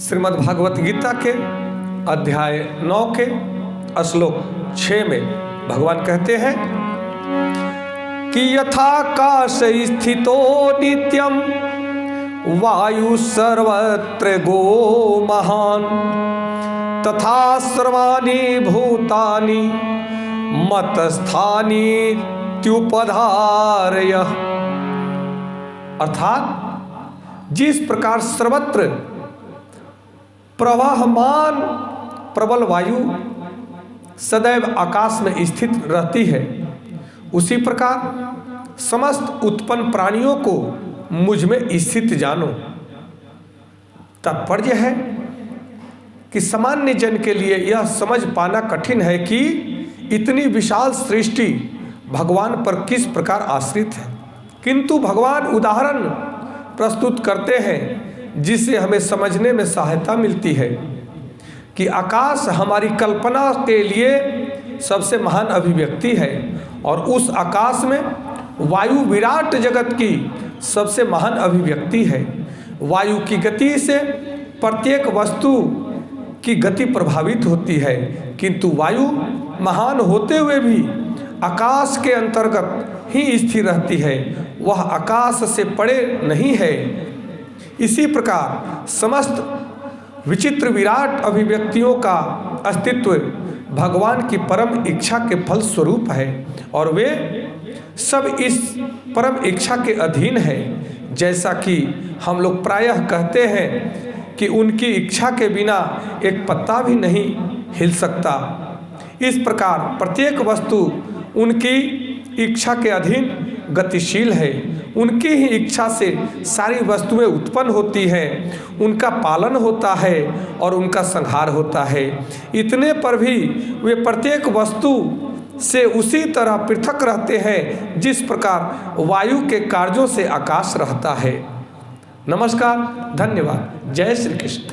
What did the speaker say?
श्रीमद् भागवत गीता के अध्याय 9 के श्लोक 6 में भगवान कहते हैं कि यथाकाश स्थितो नित्यम वायु सर्वत्र गो महान तथा सर्वाणि भूतानि मतस्थानि त्युपधारय। अर्थात जिस प्रकार सर्वत्र प्रवाहमान प्रबल वायु सदैव आकाश में स्थित रहती है, उसी प्रकार समस्त उत्पन्न प्राणियों को मुझ में स्थित जानो। तात्पर्य है कि सामान्य जन के लिए यह समझ पाना कठिन है कि इतनी विशाल सृष्टि भगवान पर किस प्रकार आश्रित है, किंतु भगवान उदाहरण प्रस्तुत करते हैं जिससे हमें समझने में सहायता मिलती है कि आकाश हमारी कल्पना के लिए सबसे महान अभिव्यक्ति है और उस आकाश में वायु विराट जगत की सबसे महान अभिव्यक्ति है। वायु की गति से प्रत्येक वस्तु की गति प्रभावित होती है, किंतु वायु महान होते हुए भी आकाश के अंतर्गत ही स्थिर रहती है, वह आकाश से परे नहीं है। इसी प्रकार समस्त विचित्र विराट अभिव्यक्तियों का अस्तित्व भगवान की परम इच्छा के फल स्वरूप है और वे सब इस परम इच्छा के अधीन है। जैसा कि हम लोग प्रायः कहते हैं कि उनकी इच्छा के बिना एक पत्ता भी नहीं हिल सकता, इस प्रकार प्रत्येक वस्तु उनकी इच्छा के अधीन गतिशील है। उनकी ही इच्छा से सारी वस्तुएं उत्पन्न होती हैं, उनका पालन होता है और उनका संहार होता है। इतने पर भी वे प्रत्येक वस्तु से उसी तरह पृथक रहते हैं जिस प्रकार वायु के कार्यों से आकाश रहता है। नमस्कार, धन्यवाद, जय श्री कृष्ण।